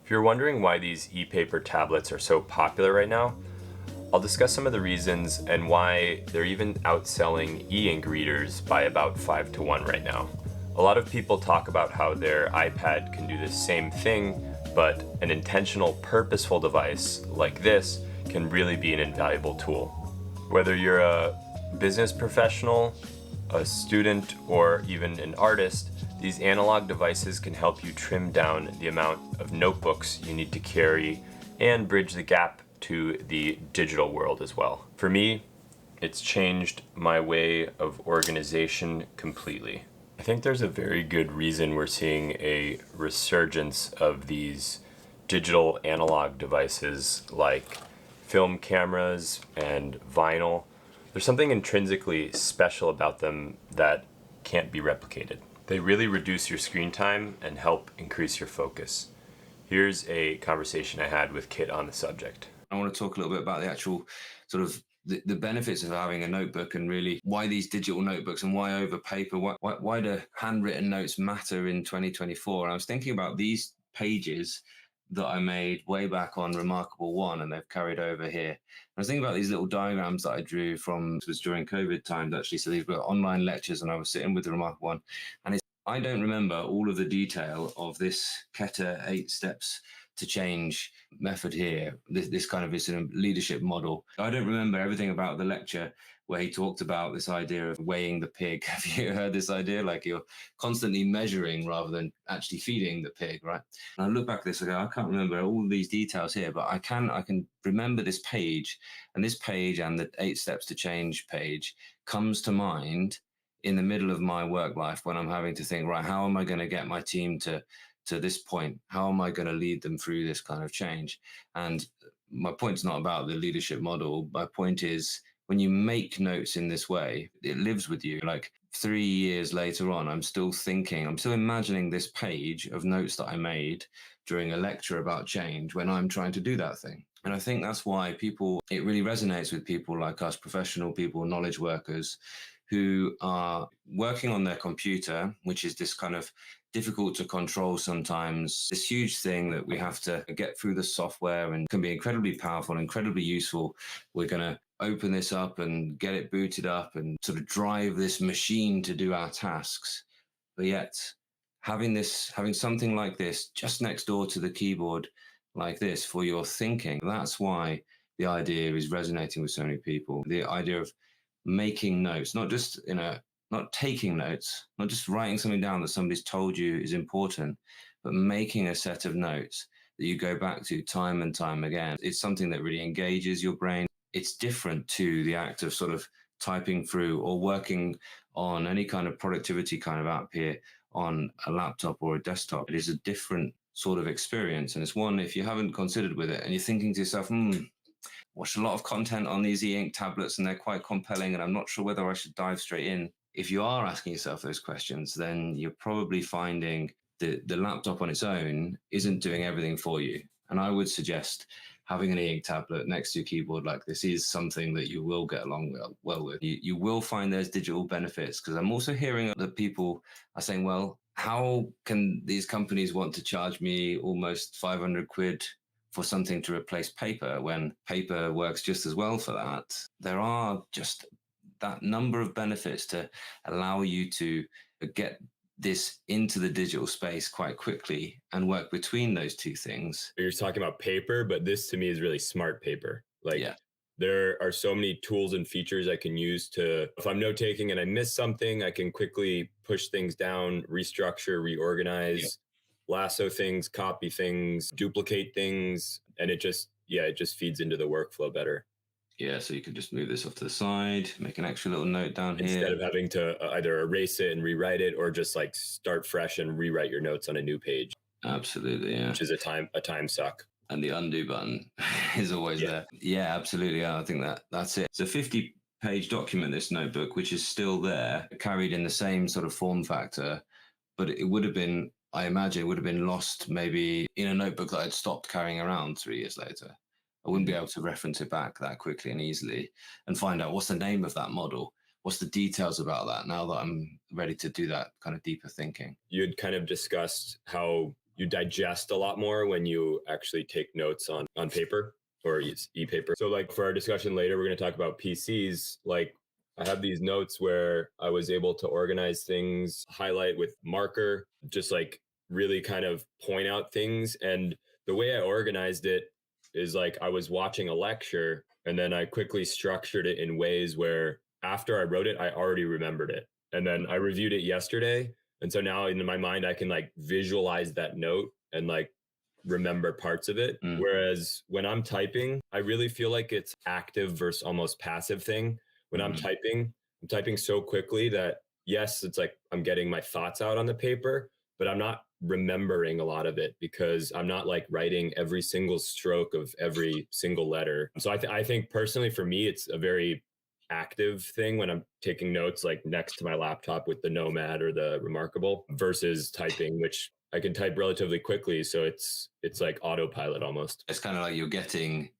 If you're wondering why these e-paper tablets are so popular right now, I'll discuss some of the reasons and why they're even outselling e-ink readers by about 5 to 1 right now. A lot of people talk about how their iPad can do the same thing, but an intentional, purposeful device like this can really be an invaluable tool. Whether you're a business professional, a student, or even an artist, these analog devices can help you trim down the amount of notebooks you need to carry and bridge the gap to the digital world as well. For me, it's changed my way of organization completely. I think there's a very good reason we're seeing a resurgence of these digital analog devices like film cameras and vinyl. There's something intrinsically special about them that can't be replicated. They really reduce your screen time and help increase your focus. Here's a conversation I had with Kit on the subject. I want to talk a little bit about the actual sort of the benefits of having a notebook and really why these digital notebooks and why over paper, why do handwritten notes matter in 2024. And I was thinking about these pages that I made way back on Remarkable One, and they've carried over here. I was thinking about these little diagrams that I drew from, it was during COVID times actually. So these were online lectures and I was sitting with the Remarkable One, and I don't remember all of the detail of this Keter 8 steps to change method here, this kind of is a leadership model. I don't remember everything about the lecture where he talked about this idea of weighing the pig. Have you heard this idea? Like you're constantly measuring rather than actually feeding the pig, right? And I look back at this, I go, I can't remember all these details here, but I can remember this page, and this page and the 8 steps to change page comes to mind in the middle of my work life when I'm having to think, right, how am I going to get my team to this point? How am I going to lead them through this kind of change? And my point's not about the leadership model. My point is when you make notes in this way, it lives with you. Like 3 years later on, I'm still imagining this page of notes that I made during a lecture about change when I'm trying to do that thing. And I think that's why it really resonates with people like us, professional people, knowledge workers, who are working on their computer, which is this kind of difficult to control sometimes, this huge thing that we have to get through the software and can be incredibly powerful, incredibly useful. We're going to open this up and get it booted up and sort of drive this machine to do our tasks. But yet having something like this just next door to the keyboard like this for your thinking, that's why the idea is resonating with so many people. The idea of making notes, not taking notes, not just writing something down that somebody's told you is important, but making a set of notes that you go back to time and time again. It's something that really engages your brain. It's different to the act of sort of typing through or working on any kind of productivity kind of app here on a laptop or a desktop. It is a different sort of experience. And it's one, if you haven't considered with it and you're thinking to yourself, watched a lot of content on these e-ink tablets and they're quite compelling and I'm not sure whether I should dive straight in. If you are asking yourself those questions, then you're probably finding the laptop on its own isn't doing everything for you. And I would suggest having an e-ink tablet next to your keyboard like this is something that you will get along well with. You will find there's digital benefits, because I'm also hearing that people are saying, well, how can these companies want to charge me almost 500 quid for something to replace paper when paper works just as well for that? There are just that number of benefits to allow you to get this into the digital space quite quickly and work between those two things. You're talking about paper, but this to me is really smart paper. Like, Yeah. there are so many tools and features I can use to, if I'm note taking and I miss something, I can quickly push things down, restructure, reorganize, lasso things, copy things, duplicate things. And it just feeds into the workflow better. Yeah, so you can just move this off to the side, make an extra little note down here. Instead of having to either erase it and rewrite it or just like start fresh and rewrite your notes on a new page. Absolutely, yeah. Which is a time suck. And the undo button is always there. Yeah, absolutely. Yeah, I think that's it. It's a 50-page document, this notebook, which is still there, carried in the same sort of form factor, but it would have been, I imagine, it would have been lost maybe in a notebook that I'd stopped carrying around 3 years later. I wouldn't be able to reference it back that quickly and easily and find out what's the name of that model, what's the details about that now that I'm ready to do that kind of deeper thinking. You had kind of discussed how you digest a lot more when you actually take notes on paper or e-paper. So like for our discussion later, we're going to talk about PCs. Like I have these notes where I was able to organize things, highlight with marker, just like really kind of point out things. And the way I organized it is like I was watching a lecture and then I quickly structured it in ways where after I wrote it, I already remembered it. And then I reviewed it yesterday. And so now in my mind, I can like visualize that note and like remember parts of it. Whereas when I'm typing, I really feel like it's active versus almost passive thing. When I'm typing so quickly that yes, it's like I'm getting my thoughts out on the paper, but I'm not remembering a lot of it because I'm not like writing every single stroke of every single letter. So I think personally for me, it's a very active thing when I'm taking notes like next to my laptop with the Nomad or the Remarkable versus typing, which I can type relatively quickly. So it's like autopilot almost. It's kind of like you're getting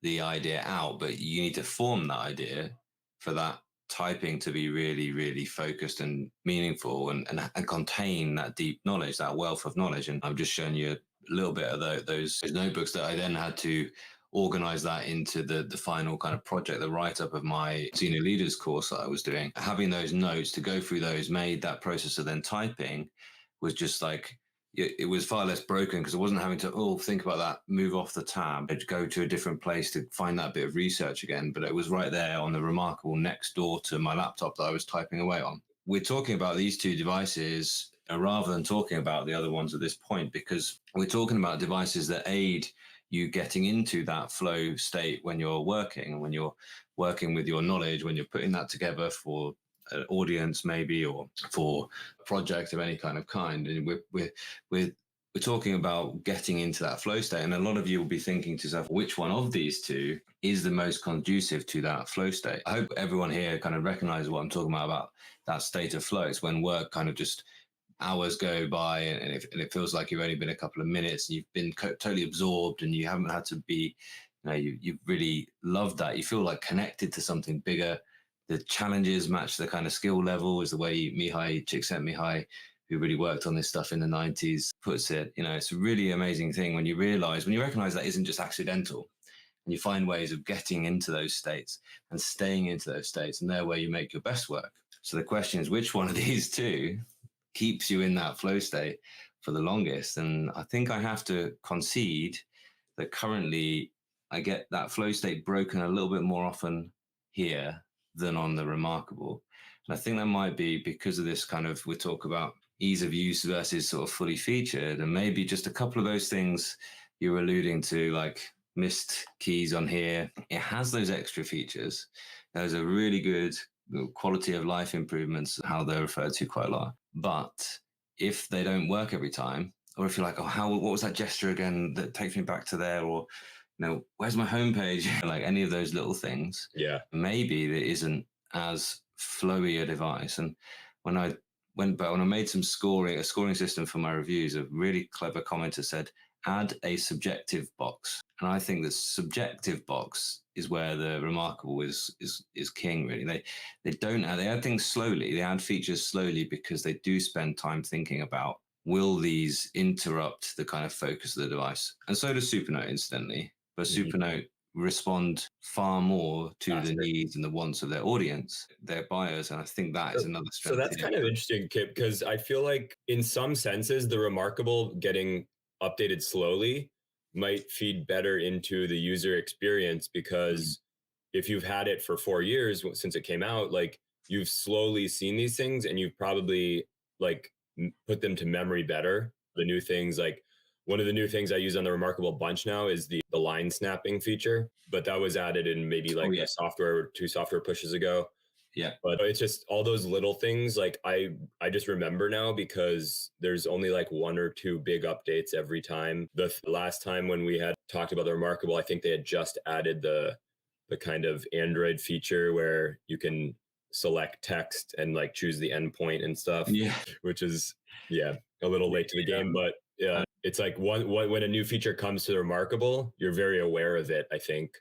the idea out, but you need to form that idea for that typing to be really, really focused and meaningful and contain that deep knowledge, that wealth of knowledge. And I've just shown you a little bit of those notebooks that I then had to organize that into the final kind of project, the write-up of my senior leaders course that I was doing. Having those notes to go through those made that process of then typing was just like, it was far less broken because I wasn't having to think about that, move off the tab, go to a different place to find that bit of research again. But it was right there on the Remarkable next door to my laptop that I was typing away on. We're talking about these two devices rather than talking about the other ones at this point, because we're talking about devices that aid you getting into that flow state when you're working, when you're working with your knowledge, when you're putting that together for an audience maybe, or for a project of any kind of kind. And we're talking about getting into that flow state. And a lot of you will be thinking to yourself, which one of these two is the most conducive to that flow state? I hope everyone here kind of recognizes what I'm talking about that state of flow. It's when work kind of just hours go by and it feels like you've only been a couple of minutes and you've been totally absorbed and you haven't had to be, you've really loved that. You feel like connected to something bigger. The challenges match the kind of skill level, is the way Csikszentmihalyi, who really worked on this stuff in the 90s, puts it. It's a really amazing thing when you recognize that isn't just accidental, and you find ways of getting into those states and staying into those states, and they're where you make your best work. So the question is, which one of these two keeps you in that flow state for the longest? And I think I have to concede that currently I get that flow state broken a little bit more often here than on the Remarkable. And I think that might be because of this kind of, we talk about ease of use versus sort of fully featured, and maybe just a couple of those things you were alluding to, like missed keys on here. It has those extra features. There's a really good quality of life improvements, how they're referred to quite a lot. But if they don't work every time, or if you're like, what was that gesture again that takes me back to there? Or, where's my homepage? Like any of those little things. Yeah. Maybe there isn't as flowy a device. And when I made a scoring system for my reviews, a really clever commenter said, add a subjective box. And I think the subjective box is where the Remarkable is king, really. They add things slowly. They add features slowly because they do spend time thinking about, will these interrupt the kind of focus of the device? And so does Supernote, incidentally. But Supernote respond far more to the needs and the wants of their audience, their buyers. And I think that is another strength. So that's kind of interesting, Kip, because I feel like in some senses, the Remarkable getting updated slowly might feed better into the user experience, because if you've had it for 4 years since it came out, like you've slowly seen these things and you've probably like put them to memory better. The new things, like one of the new things I use on the Remarkable bunch now is the line snapping feature, but that was added in maybe a two software pushes ago. Yeah. But it's just all those little things. Like I just remember now because there's only like 1 or 2 big updates every time. The last time when we had talked about the Remarkable, I think they had just added the kind of Android feature where you can select text and like choose the endpoint and stuff. Yeah. Which is, a little late to the game, but yeah. It's like when a new feature comes to the Remarkable, you're very aware of it, I think.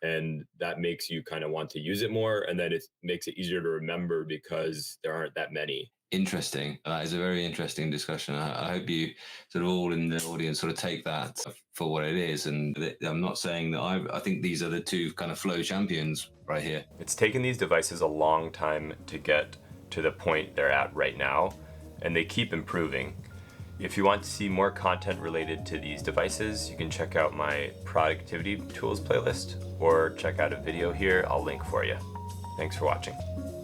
And that makes you kind of want to use it more. And then it makes it easier to remember because there aren't that many. Interesting. That is a very interesting discussion. I hope you sort of all in the audience sort of take that for what it is. And I'm not saying that I think these are the two kind of flow champions right here. It's taken these devices a long time to get to the point they're at right now, and they keep improving. If you want to see more content related to these devices, you can check out my productivity tools playlist or check out a video here I'll link for you. Thanks for watching.